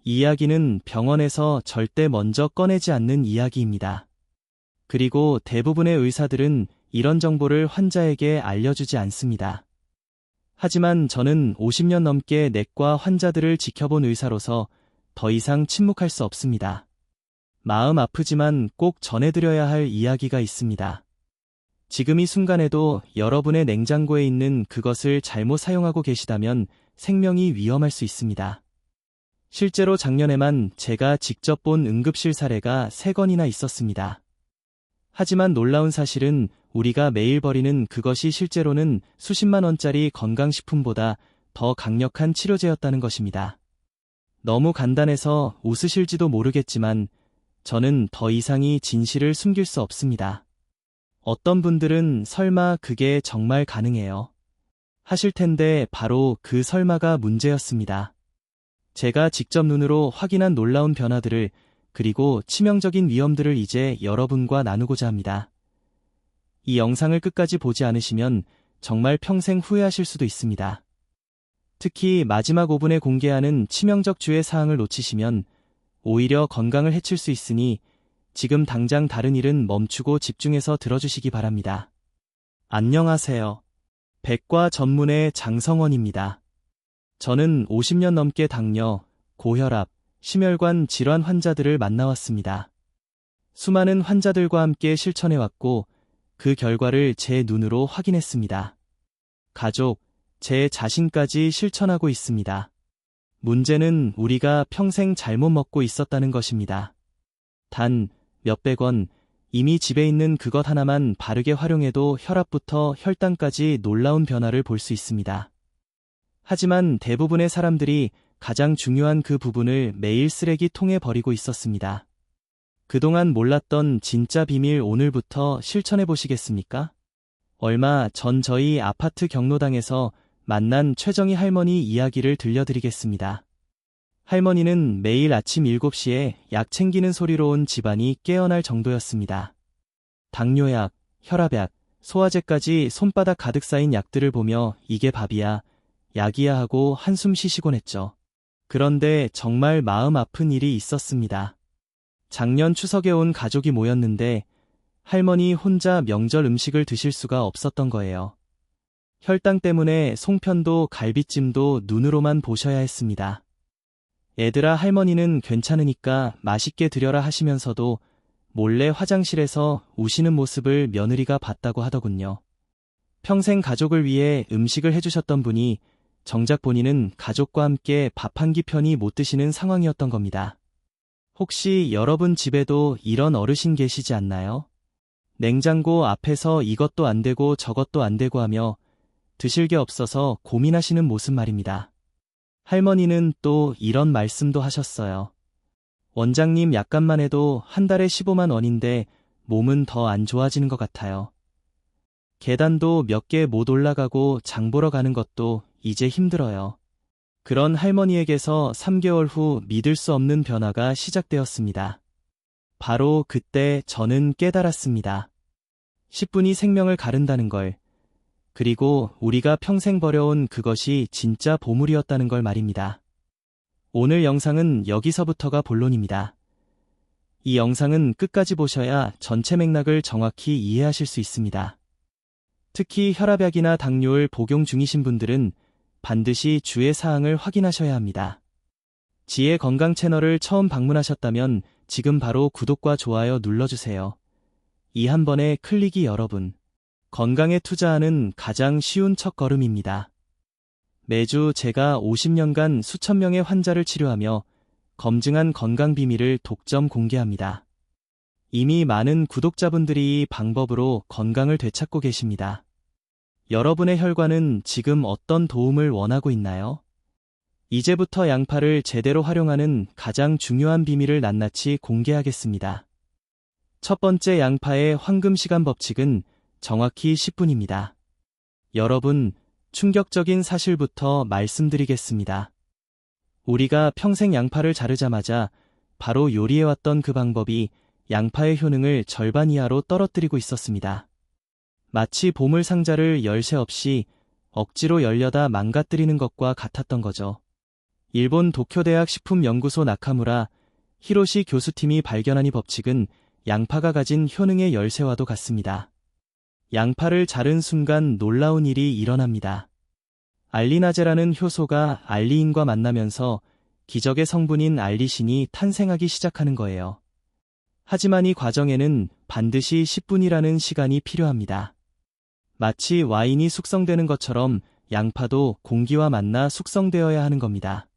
이 이야기는 병원에서 절대 먼저 꺼내지 않는 이야기입니다. 그리고 대부분의 의사들은 이런 정보를 환자에게 알려주지 않습니다. 하지만 저는 50년 넘게 내과 환자들을 지켜본 의사로서 더 이상 침묵할 수 없습니다. 마음 아프지만 꼭 전해드려야 할 이야기가 있습니다. 지금 이 순간에도 여러분의 냉장고에 있는 그것을 잘못 사용하고 계시다면 생명이 위험할 수 있습니다. 실제로 작년에만 제가 직접 본 응급실 사례가 3건이나 있었습니다. 하지만 놀라운 사실은 우리가 매일 버리는 그것이 실제로는 수십만 원짜리 건강식품보다 더 강력한 치료제였다는 것입니다. 너무 간단해서 웃으실지도 모르겠지만 저는 더 이상의 진실을 숨길 수 없습니다. 어떤 분들은 설마 그게 정말 가능해요? 하실 텐데 바로 그 설마가 문제였습니다. 제가 직접 눈으로 확인한 놀라운 변화들을 그리고 치명적인 위험들을 이제 여러분과 나누고자 합니다. 이 영상을 끝까지 보지 않으시면 정말 평생 후회하실 수도 있습니다. 특히 마지막 5분에 공개하는 치명적 주의 사항을 놓치시면 오히려 건강을 해칠 수 있으니 지금 당장 다른 일은 멈추고 집중해서 들어주시기 바랍니다. 안녕하세요. 백과 전문의 장성원입니다. 저는 50년 넘게 당뇨, 고혈압, 심혈관 질환 환자들을 만나왔습니다. 수많은 환자들과 함께 실천해왔고 그 결과를 제 눈으로 확인했습니다. 가족, 제 자신까지 실천하고 있습니다. 문제는 우리가 평생 잘못 먹고 있었다는 것입니다. 단 몇백 원, 이미 집에 있는 그것 하나만 바르게 활용해도 혈압부터 혈당까지 놀라운 변화를 볼 수 있습니다. 하지만 대부분의 사람들이 가장 중요한 그 부분을 매일 쓰레기통에 버리고 있었습니다. 그동안 몰랐던 진짜 비밀 오늘부터 실천해 보시겠습니까? 얼마 전 저희 아파트 경로당에서 만난 최정희 할머니 이야기를 들려드리겠습니다. 할머니는 매일 아침 7시에 약 챙기는 소리로 온 집안이 깨어날 정도였습니다. 당뇨약, 혈압약, 소화제까지 손바닥 가득 쌓인 약들을 보며 이게 밥이야, 약이야 하고 한숨 쉬시곤 했죠. 그런데 정말 마음 아픈 일이 있었습니다. 작년 추석에 온 가족이 모였는데 할머니 혼자 명절 음식을 드실 수가 없었던 거예요. 혈당 때문에 송편도 갈비찜도 눈으로만 보셔야 했습니다. 얘들아, 할머니는 괜찮으니까 맛있게 드려라 하시면서도 몰래 화장실에서 우시는 모습을 며느리가 봤다고 하더군요. 평생 가족을 위해 음식을 해주셨던 분이 정작 본인은 가족과 함께 밥 한 끼 편히 못 드시는 상황이었던 겁니다. 혹시 여러분 집에도 이런 어르신 계시지 않나요? 냉장고 앞에서 이것도 안 되고 저것도 안 되고 하며 드실 게 없어서 고민하시는 모습 말입니다. 할머니는 또 이런 말씀도 하셨어요. 원장님, 약값만 해도 한 달에 15만 원인데 몸은 더 안 좋아지는 것 같아요. 계단도 몇 개 못 올라가고 장 보러 가는 것도 이제 힘들어요. 그런 할머니에게서 3개월 후 믿을 수 없는 변화가 시작되었습니다. 바로 그때 저는 깨달았습니다. 10분이 생명을 가른다는 걸, 그리고 우리가 평생 버려온 그것이 진짜 보물이었다는 걸 말입니다. 오늘 영상은 여기서부터가 본론입니다. 이 영상은 끝까지 보셔야 전체 맥락을 정확히 이해하실 수 있습니다. 특히 혈압약이나 당뇨를 복용 중이신 분들은 반드시 주의 사항을 확인하셔야 합니다. 지혜 건강 채널을 처음 방문하셨다면 지금 바로 구독과 좋아요 눌러주세요. 이 한 번의 클릭이 여러분 건강에 투자하는 가장 쉬운 첫걸음입니다. 매주 제가 50년간 수천 명의 환자를 치료하며 검증한 건강 비밀을 독점 공개합니다. 이미 많은 구독자분들이 이 방법으로 건강을 되찾고 계십니다. 여러분의 혈관은 지금 어떤 도움을 원하고 있나요? 이제부터 양파를 제대로 활용하는 가장 중요한 비밀을 낱낱이 공개하겠습니다. 첫 번째, 양파의 황금 시간 법칙은 정확히 10분입니다. 여러분, 충격적인 사실부터 말씀드리겠습니다. 우리가 평생 양파를 자르자마자 바로 요리해왔던 그 방법이 양파의 효능을 절반 이하로 떨어뜨리고 있었습니다. 마치 보물 상자를 열쇠 없이 억지로 열려다 망가뜨리는 것과 같았던 거죠. 일본 도쿄대학 식품연구소 나카무라, 히로시 교수팀이 발견한 이 법칙은 양파가 가진 효능의 열쇠와도 같습니다. 양파를 자른 순간 놀라운 일이 일어납니다. 알리나제라는 효소가 알리인과 만나면서 기적의 성분인 알리신이 탄생하기 시작하는 거예요. 하지만 이 과정에는 반드시 10분이라는 시간이 필요합니다. 마치 와인이 숙성되는 것처럼 양파도 공기와 만나 숙성되어야 하는 겁니다.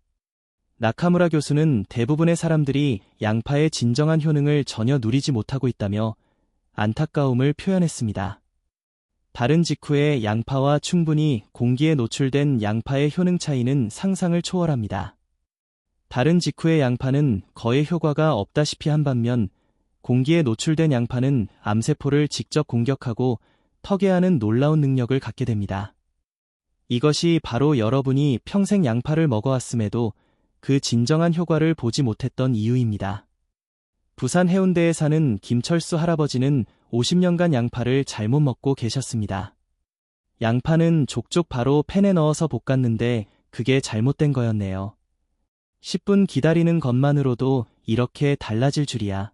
나카무라 교수는 대부분의 사람들이 양파의 진정한 효능을 전혀 누리지 못하고 있다며 안타까움을 표현했습니다. 다른 직후에 양파와 충분히 공기에 노출된 양파의 효능 차이는 상상을 초월합니다. 다른 직후의 양파는 거의 효과가 없다시피 한 반면 공기에 노출된 양파는 암세포를 직접 공격하고 터계하는 놀라운 능력을 갖게 됩니다. 이것이 바로 여러분이 평생 양파를 먹어왔음에도 그 진정한 효과를 보지 못했던 이유입니다. 부산 해운대에 사는 김철수 할아버지는 50년간 양파를 잘못 먹고 계셨습니다. 양파는 족족 바로 팬에 넣어서 볶았는데 그게 잘못된 거였네요. 10분 기다리는 것만으로도 이렇게 달라질 줄이야.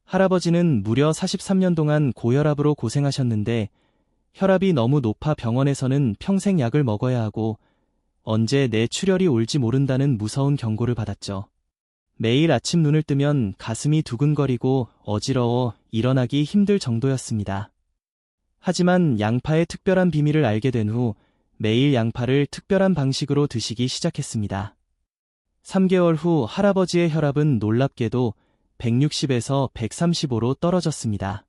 할아버지는 무려 43년 동안 고혈압으로 고생하셨는데 혈압이 너무 높아 병원에서는 평생 약을 먹어야 하고 언제 내 출혈이 올지 모른다는 무서운 경고를 받았죠. 매일 아침 눈을 뜨면 가슴이 두근거리고 어지러워 일어나기 힘들 정도였습니다. 하지만 양파의 특별한 비밀을 알게 된 후 매일 양파를 특별한 방식으로 드시기 시작했습니다. 3개월 후 할아버지의 혈압은 놀랍게도 160에서 135로 떨어졌습니다.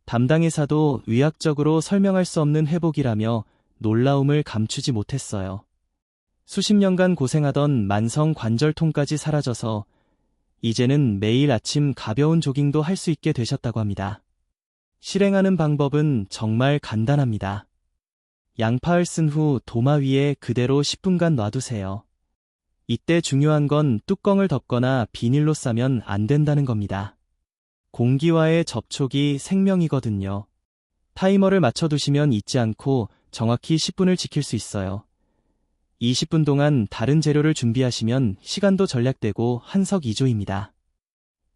담당 의사도 의학적으로 설명할 수 없는 회복이라며 놀라움을 감추지 못했어요. 수십 년간 고생하던 만성 관절통까지 사라져서 이제는 매일 아침 가벼운 조깅도 할 수 있게 되셨다고 합니다. 실행하는 방법은 정말 간단합니다. 양파를 쓴 후 도마 위에 그대로 10분간 놔두세요. 이때 중요한 건 뚜껑을 덮거나 비닐로 싸면 안 된다는 겁니다. 공기와의 접촉이 생명이거든요. 타이머를 맞춰두시면 잊지 않고 정확히 10분을 지킬 수 있어요. 20분 동안 다른 재료를 준비하시면 시간도 절약되고 한석이조입니다.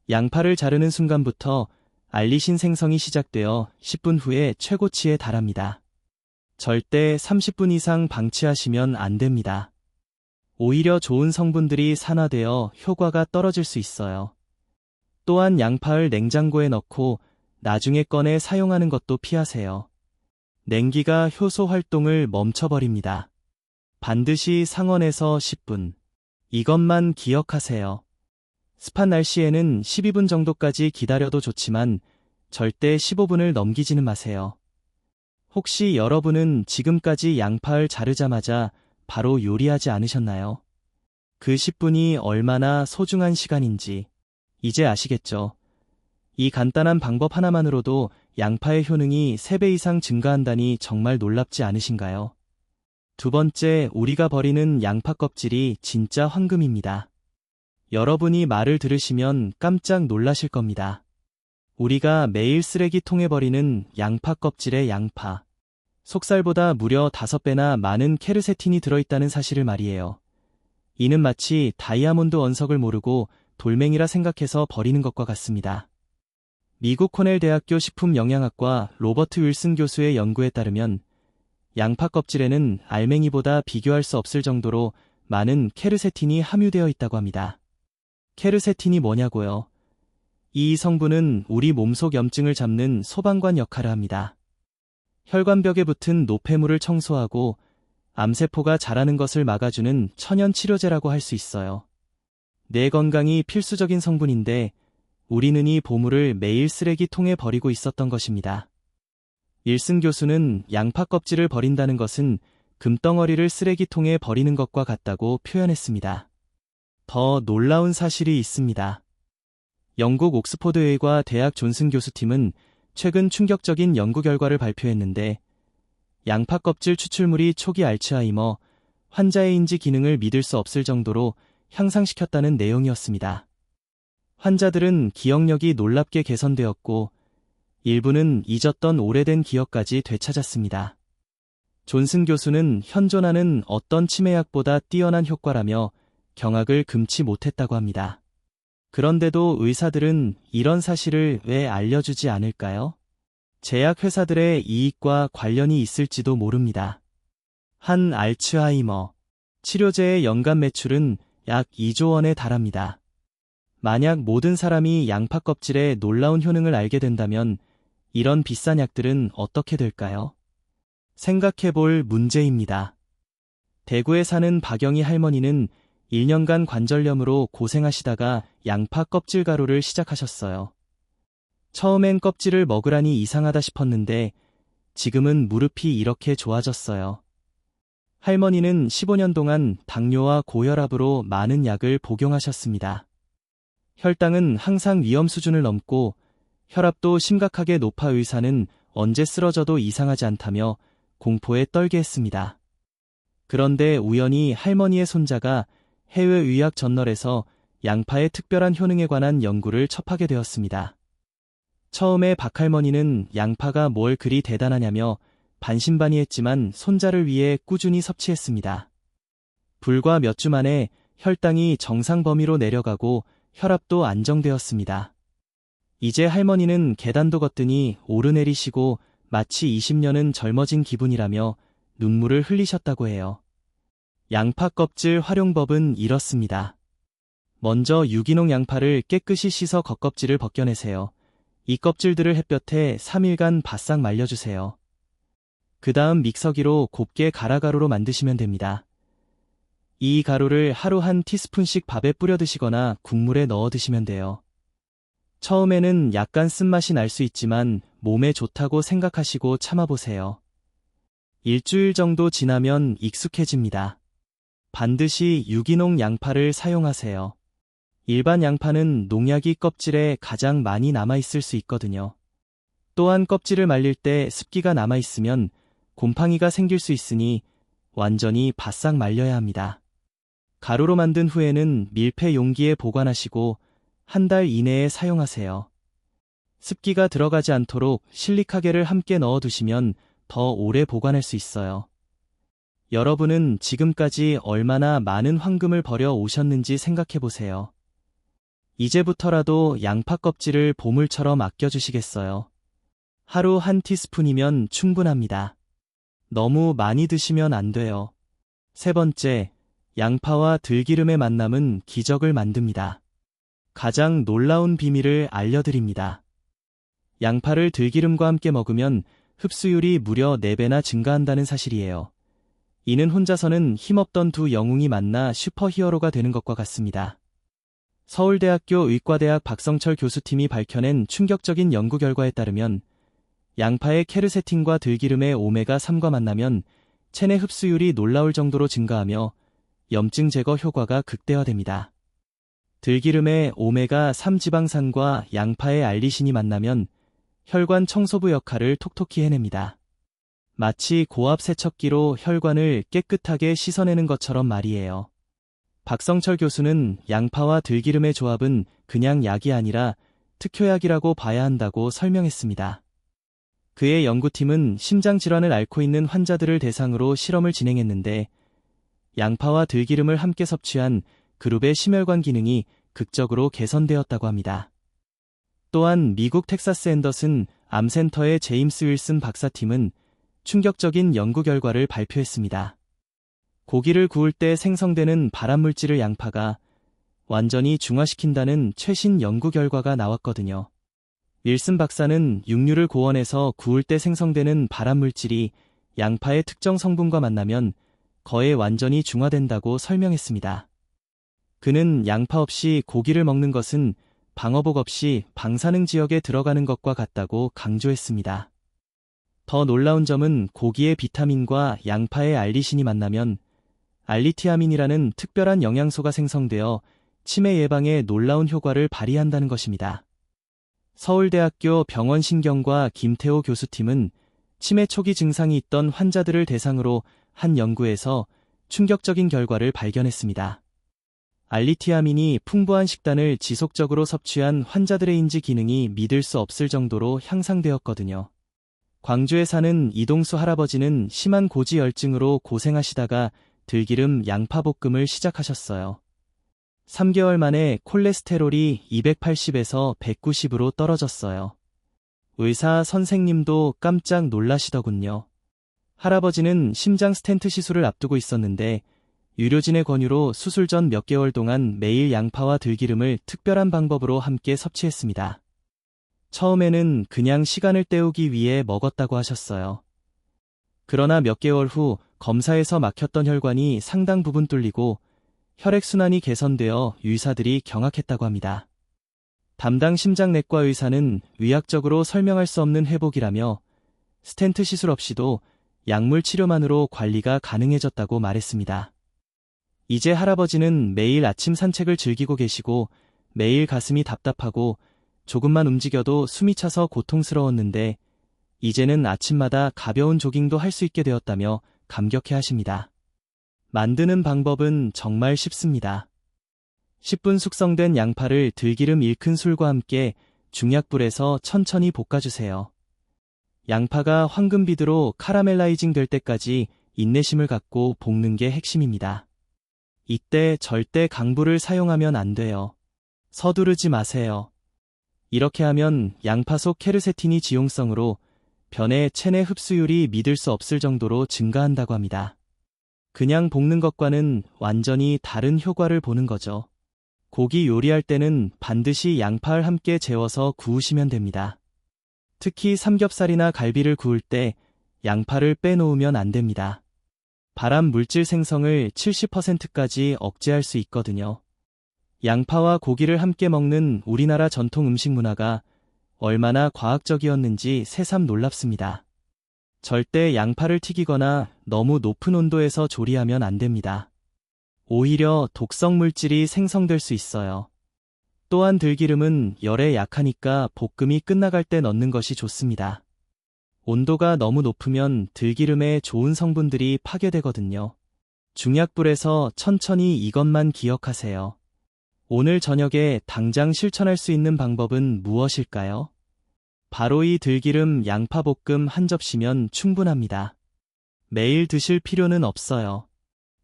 양파를 자르는 순간부터 알리신 생성이 시작되어 10분 후에 최고치에 달합니다. 절대 30분 이상 방치하시면 안 됩니다. 오히려 좋은 성분들이 산화되어 효과가 떨어질 수 있어요. 또한 양파를 냉장고에 넣고 나중에 꺼내 사용하는 것도 피하세요. 냉기가 효소 활동을 멈춰버립니다. 반드시 상온에서 10분. 이것만 기억하세요. 습한 날씨에는 12분 정도까지 기다려도 좋지만 절대 15분을 넘기지는 마세요. 혹시 여러분은 지금까지 양파를 자르자마자 바로 요리하지 않으셨나요? 그 10분이 얼마나 소중한 시간인지 이제 아시겠죠? 이 간단한 방법 하나만으로도 양파의 효능이 3배 이상 증가한다니 정말 놀랍지 않으신가요? 두 번째, 우리가 버리는 양파 껍질이 진짜 황금입니다. 여러분이 말을 들으시면 깜짝 놀라실 겁니다. 우리가 매일 쓰레기통에 버리는 양파 껍질의 양파. 속살보다 무려 5배나 많은 케르세틴이 들어있다는 사실을 말이에요. 이는 마치 다이아몬드 원석을 모르고 돌멩이라 생각해서 버리는 것과 같습니다. 미국 코넬 대학교 식품영양학과 로버트 윌슨 교수의 연구에 따르면 양파 껍질에는 알맹이보다 비교할 수 없을 정도로 많은 케르세틴이 함유되어 있다고 합니다. 케르세틴이 뭐냐고요? 이 성분은 우리 몸속 염증을 잡는 소방관 역할을 합니다. 혈관벽에 붙은 노폐물을 청소하고 암세포가 자라는 것을 막아주는 천연 치료제라고 할 수 있어요. 뇌 건강이 필수적인 성분인데 우리는 이 보물을 매일 쓰레기통에 버리고 있었던 것입니다. 윌슨 교수는 양파 껍질을 버린다는 것은 금덩어리를 쓰레기통에 버리는 것과 같다고 표현했습니다. 더 놀라운 사실이 있습니다. 영국 옥스포드의과 대학 존슨 교수팀은 최근 충격적인 연구 결과를 발표했는데 양파 껍질 추출물이 초기 알츠하이머 환자의 인지 기능을 믿을 수 없을 정도로 향상시켰다는 내용이었습니다. 환자들은 기억력이 놀랍게 개선되었고 일부는 잊었던 오래된 기억까지 되찾았습니다. 존슨 교수는 현존하는 어떤 치매약보다 뛰어난 효과라며 경악을 금치 못했다고 합니다. 그런데도 의사들은 이런 사실을 왜 알려주지 않을까요? 제약회사들의 이익과 관련이 있을지도 모릅니다. 한 알츠하이머 치료제의 연간 매출은 약 2조 원에 달합니다. 만약 모든 사람이 양파 껍질의 놀라운 효능을 알게 된다면 이런 비싼 약들은 어떻게 될까요? 생각해 볼 문제입니다. 대구에 사는 박영희 할머니는 1년간 관절염으로 고생하시다가 양파 껍질 가루를 시작하셨어요. 처음엔 껍질을 먹으라니 이상하다 싶었는데 지금은 무릎이 이렇게 좋아졌어요. 할머니는 15년 동안 당뇨와 고혈압으로 많은 약을 복용하셨습니다. 혈당은 항상 위험 수준을 넘고 혈압도 심각하게 높아 의사는 언제 쓰러져도 이상하지 않다며 공포에 떨게 했습니다. 그런데 우연히 할머니의 손자가 해외 의학 저널에서 양파의 특별한 효능에 관한 연구를 접하게 되었습니다. 처음에 박할머니는 양파가 뭘 그리 대단하냐며 반신반의했지만 손자를 위해 꾸준히 섭취했습니다. 불과 몇 주 만에 혈당이 정상 범위로 내려가고 혈압도 안정되었습니다. 이제 할머니는 계단도 걷더니 오르내리시고 마치 20년은 젊어진 기분이라며 눈물을 흘리셨다고 해요. 양파 껍질 활용법은 이렇습니다. 먼저 유기농 양파를 깨끗이 씻어 겉껍질을 벗겨내세요. 이 껍질들을 햇볕에 3일간 바싹 말려주세요. 그 다음 믹서기로 곱게 갈아 가루로 만드시면 됩니다. 이 가루를 하루 한 티스푼씩 밥에 뿌려 드시거나 국물에 넣어 드시면 돼요. 처음에는 약간 쓴맛이 날 수 있지만 몸에 좋다고 생각하시고 참아보세요. 일주일 정도 지나면 익숙해집니다. 반드시 유기농 양파를 사용하세요. 일반 양파는 농약이 껍질에 가장 많이 남아있을 수 있거든요. 또한 껍질을 말릴 때 습기가 남아있으면 곰팡이가 생길 수 있으니 완전히 바싹 말려야 합니다. 가루로 만든 후에는 밀폐 용기에 보관하시고 한 달 이내에 사용하세요. 습기가 들어가지 않도록 실리카겔을 함께 넣어두시면 더 오래 보관할 수 있어요. 여러분은 지금까지 얼마나 많은 황금을 버려 오셨는지 생각해보세요. 이제부터라도 양파 껍질을 보물처럼 아껴주시겠어요? 하루 한 티스푼이면 충분합니다. 너무 많이 드시면 안 돼요. 세 번째, 양파와 들기름의 만남은 기적을 만듭니다. 가장 놀라운 비밀을 알려드립니다. 양파를 들기름과 함께 먹으면 흡수율이 무려 4배나 증가한다는 사실이에요. 이는 혼자서는 힘없던 두 영웅이 만나 슈퍼히어로가 되는 것과 같습니다. 서울대학교 의과대학 박성철 교수팀이 밝혀낸 충격적인 연구 결과에 따르면 양파의 케르세틴과 들기름의 오메가3과 만나면 체내 흡수율이 놀라울 정도로 증가하며 염증 제거 효과가 극대화됩니다. 들기름의 오메가3 지방산과 양파의 알리신이 만나면 혈관 청소부 역할을 톡톡히 해냅니다. 마치 고압 세척기로 혈관을 깨끗하게 씻어내는 것처럼 말이에요. 박성철 교수는 양파와 들기름의 조합은 그냥 약이 아니라 특효약이라고 봐야 한다고 설명했습니다. 그의 연구팀은 심장질환을 앓고 있는 환자들을 대상으로 실험을 진행했는데 양파와 들기름을 함께 섭취한 그룹의 심혈관 기능이 극적으로 개선되었다고 합니다. 또한 미국 텍사스 앤더슨 암센터의 제임스 윌슨 박사팀은 충격적인 연구 결과를 발표했습니다. 고기를 구울 때 생성되는 발암물질을 양파가 완전히 중화시킨다는 최신 연구 결과가 나왔거든요. 윌슨 박사는 육류를 고온에서 구울 때 생성되는 발암물질이 양파의 특정 성분과 만나면 거의 완전히 중화된다고 설명했습니다. 그는 양파 없이 고기를 먹는 것은 방어복 없이 방사능 지역에 들어가는 것과 같다고 강조했습니다. 더 놀라운 점은 고기의 비타민과 양파의 알리신이 만나면 알리티아민이라는 특별한 영양소가 생성되어 치매 예방에 놀라운 효과를 발휘한다는 것입니다. 서울대학교 병원신경과 김태호 교수팀은 치매 초기 증상이 있던 환자들을 대상으로 한 연구에서 충격적인 결과를 발견했습니다. 알리티아민이 풍부한 식단을 지속적으로 섭취한 환자들의 인지 기능이 믿을 수 없을 정도로 향상되었거든요. 광주에 사는 이동수 할아버지는 심한 고지혈증으로 고생하시다가 들기름 양파볶음을 시작하셨어요. 3개월 만에 콜레스테롤이 280에서 190으로 떨어졌어요. 의사 선생님도 깜짝 놀라시더군요. 할아버지는 심장 스텐트 시술을 앞두고 있었는데 유료진의 권유로 수술 전 몇 개월 동안 매일 양파와 들기름을 특별한 방법으로 함께 섭취했습니다. 처음에는 그냥 시간을 때우기 위해 먹었다고 하셨어요. 그러나 몇 개월 후 검사에서 막혔던 혈관이 상당 부분 뚫리고 혈액순환이 개선되어 의사들이 경악했다고 합니다. 담당 심장내과 의사는 의학적으로 설명할 수 없는 회복이라며 스텐트 시술 없이도 약물 치료만으로 관리가 가능해졌다고 말했습니다. 이제 할아버지는 매일 아침 산책을 즐기고 계시고 매일 가슴이 답답하고 조금만 움직여도 숨이 차서 고통스러웠는데 이제는 아침마다 가벼운 조깅도 할 수 있게 되었다며 감격해 하십니다. 만드는 방법은 정말 쉽습니다. 10분 숙성된 양파를 들기름 1큰술과 함께 중약불에서 천천히 볶아주세요. 양파가 황금빛으로 카라멜라이징 될 때까지 인내심을 갖고 볶는 게 핵심입니다. 이때 절대 강불을 사용하면 안 돼요. 서두르지 마세요. 이렇게 하면 양파 속 케르세틴이 지용성으로 변의 체내 흡수율이 믿을 수 없을 정도로 증가한다고 합니다. 그냥 볶는 것과는 완전히 다른 효과를 보는 거죠. 고기 요리할 때는 반드시 양파를 함께 재워서 구우시면 됩니다. 특히 삼겹살이나 갈비를 구울 때 양파를 빼놓으면 안 됩니다. 발암 물질 생성을 70%까지 억제할 수 있거든요. 양파와 고기를 함께 먹는 우리나라 전통 음식 문화가 얼마나 과학적이었는지 새삼 놀랍습니다. 절대 양파를 튀기거나 너무 높은 온도에서 조리하면 안 됩니다. 오히려 독성 물질이 생성될 수 있어요. 또한 들기름은 열에 약하니까 볶음이 끝나갈 때 넣는 것이 좋습니다. 온도가 너무 높으면 들기름의 좋은 성분들이 파괴되거든요. 중약불에서 천천히 이것만 기억하세요. 오늘 저녁에 당장 실천할 수 있는 방법은 무엇일까요? 바로 이 들기름 양파볶음 한 접시면 충분합니다. 매일 드실 필요는 없어요.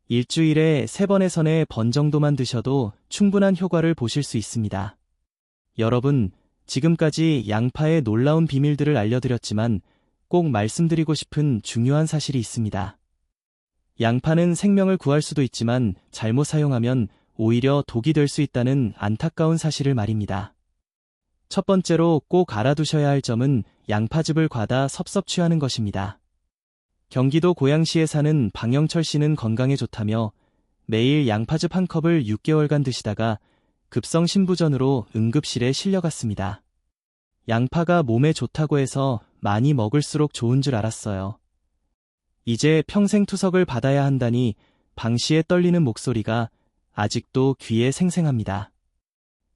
일주일에 3번에서 4번 정도만 드셔도 충분한 효과를 보실 수 있습니다. 여러분, 지금까지 양파의 놀라운 비밀들을 알려드렸지만 꼭 말씀드리고 싶은 중요한 사실이 있습니다. 양파는 생명을 구할 수도 있지만 잘못 사용하면 오히려 독이 될 수 있다는 안타까운 사실을 말입니다. 첫 번째로 꼭 알아두셔야 할 점은 양파즙을 과다 섭섭취하는 것입니다. 경기도 고양시에 사는 방영철 씨는 건강에 좋다며 매일 양파즙 1컵을 6개월간 드시다가 급성 신부전으로 응급실에 실려갔습니다. 양파가 몸에 좋다고 해서 많이 먹을수록 좋은 줄 알았어요. 이제 평생 투석을 받아야 한다니 방 씨의 떨리는 목소리가 아직도 귀에 생생합니다.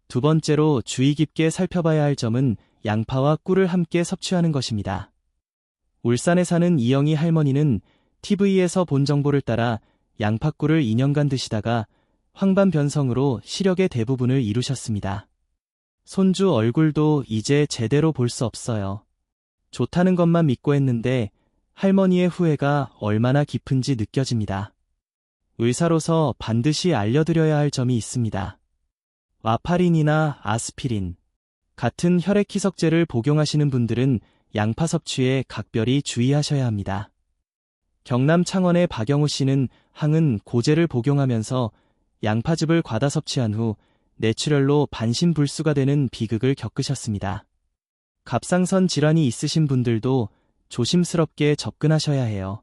두 번째로 주의 깊게 살펴봐야 할 점은 양파와 꿀을 함께 섭취하는 것입니다. 울산에 사는 이영희 할머니는 TV에서 본 정보를 따라 양파꿀을 2년간 드시다가 황반변성으로 시력의 대부분을 잃으셨습니다. 손주 얼굴도 이제 제대로 볼 수 없어요. 좋다는 것만 믿고 했는데 할머니의 후회가 얼마나 깊은지 느껴집니다. 의사로서 반드시 알려드려야 할 점이 있습니다. 와파린이나 아스피린 같은 혈액 희석제를 복용하시는 분들은 양파 섭취에 각별히 주의하셔야 합니다. 경남 창원의 박영우 씨는 항은 고제를 복용하면서 양파즙을 과다 섭취한 후 뇌출혈로 반신불수가 되는 비극을 겪으셨습니다. 갑상선 질환이 있으신 분들도 조심스럽게 접근하셔야 해요.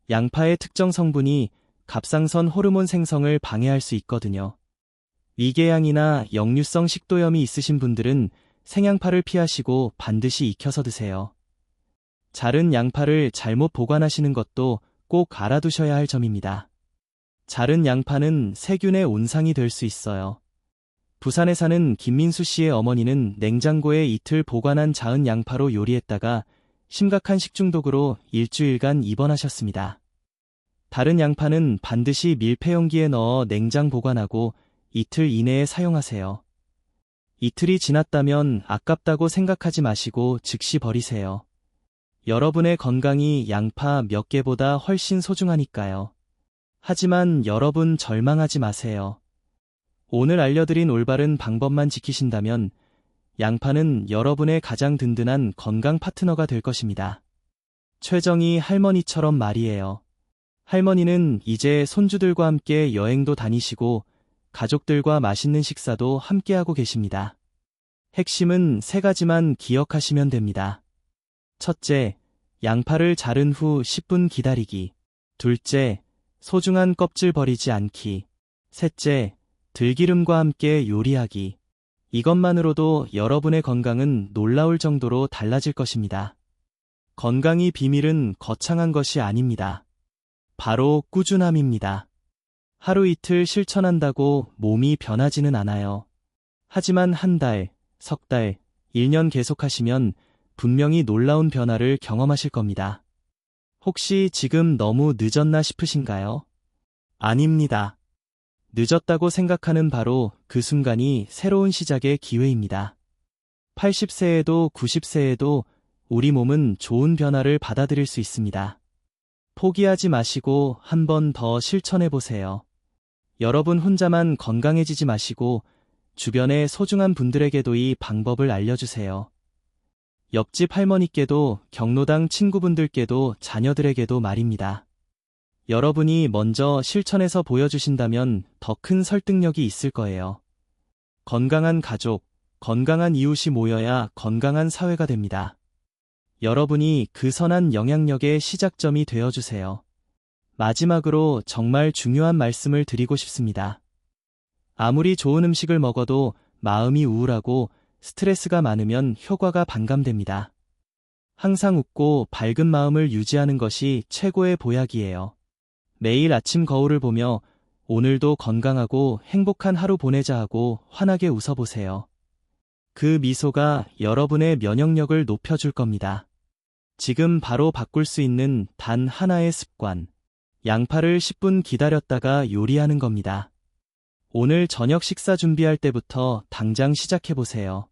양파의 특정 성분이 갑상선 호르몬 생성을 방해할 수 있거든요. 위궤양이나 역류성 식도염이 있으신 분들은 생양파를 피하시고 반드시 익혀서 드세요. 자른 양파를 잘못 보관하시는 것도 꼭 알아두셔야 할 점입니다. 자른 양파는 세균의 온상이 될 수 있어요. 부산에 사는 김민수 씨의 어머니는 냉장고에 이틀 보관한 자은 양파로 요리했다가 심각한 식중독으로 일주일간 입원하셨습니다. 다른 양파는 반드시 밀폐용기에 넣어 냉장 보관하고 이틀 이내에 사용하세요. 이틀이 지났다면 아깝다고 생각하지 마시고 즉시 버리세요. 여러분의 건강이 양파 몇 개보다 훨씬 소중하니까요. 하지만 여러분 절망하지 마세요. 오늘 알려드린 올바른 방법만 지키신다면 양파는 여러분의 가장 든든한 건강 파트너가 될 것입니다. 최정희 할머니처럼 말이에요. 할머니는 이제 손주들과 함께 여행도 다니시고 가족들과 맛있는 식사도 함께하고 계십니다. 핵심은 3가지만 기억하시면 됩니다. 첫째, 양파를 자른 후 10분 기다리기. 둘째, 소중한 껍질 버리지 않기. 셋째, 들기름과 함께 요리하기. 이것만으로도 여러분의 건강은 놀라울 정도로 달라질 것입니다. 건강의 비밀은 거창한 것이 아닙니다. 바로 꾸준함입니다. 하루 이틀 실천한다고 몸이 변하지는 않아요. 하지만 한 달, 석 달, 1년 계속하시면 분명히 놀라운 변화를 경험하실 겁니다. 혹시 지금 너무 늦었나 싶으신가요? 아닙니다. 늦었다고 생각하는 바로 그 순간이 새로운 시작의 기회입니다. 80세에도 90세에도 우리 몸은 좋은 변화를 받아들일 수 있습니다. 포기하지 마시고 한 번 더 실천해 보세요. 여러분 혼자만 건강해지지 마시고 주변의 소중한 분들에게도 이 방법을 알려주세요. 옆집 할머니께도 경로당 친구분들께도 자녀들에게도 말입니다. 여러분이 먼저 실천해서 보여주신다면 더 큰 설득력이 있을 거예요. 건강한 가족, 건강한 이웃이 모여야 건강한 사회가 됩니다. 여러분이 그 선한 영향력의 시작점이 되어주세요. 마지막으로 정말 중요한 말씀을 드리고 싶습니다. 아무리 좋은 음식을 먹어도 마음이 우울하고 스트레스가 많으면 효과가 반감됩니다. 항상 웃고 밝은 마음을 유지하는 것이 최고의 보약이에요. 매일 아침 거울을 보며 오늘도 건강하고 행복한 하루 보내자 하고 환하게 웃어보세요. 그 미소가 여러분의 면역력을 높여줄 겁니다. 지금 바로 바꿀 수 있는 단 하나의 습관. 양파를 10분 기다렸다가 요리하는 겁니다. 오늘 저녁 식사 준비할 때부터 당장 시작해보세요.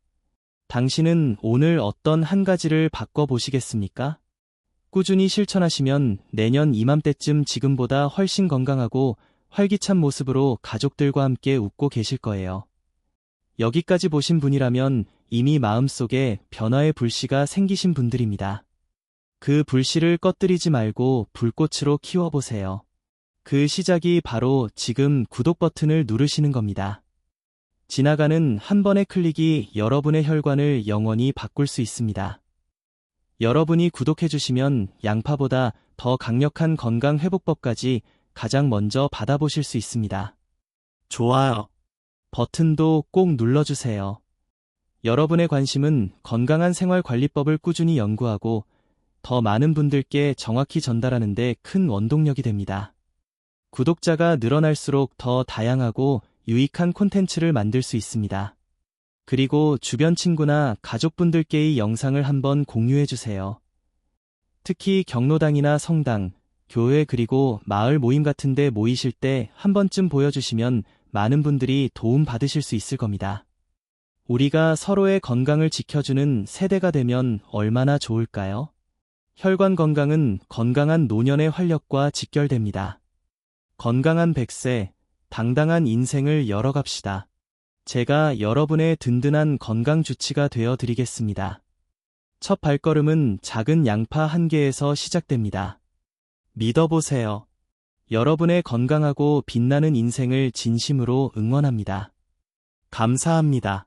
당신은 오늘 어떤 한 가지를 바꿔보시겠습니까? 꾸준히 실천하시면 내년 이맘때쯤 지금보다 훨씬 건강하고 활기찬 모습으로 가족들과 함께 웃고 계실 거예요. 여기까지 보신 분이라면 이미 마음속에 변화의 불씨가 생기신 분들입니다. 그 불씨를 꺼뜨리지 말고 불꽃으로 키워보세요. 그 시작이 바로 지금 구독 버튼을 누르시는 겁니다. 지나가는 한 번의 클릭이 여러분의 혈관을 영원히 바꿀 수 있습니다. 여러분이 구독해주시면 양파보다 더 강력한 건강 회복법까지 가장 먼저 받아보실 수 있습니다. 좋아요 버튼도 꼭 눌러주세요. 여러분의 관심은 건강한 생활관리법을 꾸준히 연구하고 더 많은 분들께 정확히 전달하는 데 큰 원동력이 됩니다. 구독자가 늘어날수록 더 다양하고 유익한 콘텐츠를 만들 수 있습니다. 그리고 주변 친구나 가족분들께 이 영상을 한번 공유해주세요. 특히 경로당이나 성당, 교회 그리고 마을 모임 같은 데 모이실 때 한 번쯤 보여주시면 많은 분들이 도움 받으실 수 있을 겁니다. 우리가 서로의 건강을 지켜주는 세대가 되면 얼마나 좋을까요? 혈관 건강은 건강한 노년의 활력과 직결됩니다. 건강한 100세, 당당한 인생을 열어갑시다. 제가 여러분의 든든한 건강 주치가 되어 드리겠습니다. 첫 발걸음은 작은 양파 한 개에서 시작됩니다. 믿어보세요. 여러분의 건강하고 빛나는 인생을 진심으로 응원합니다. 감사합니다.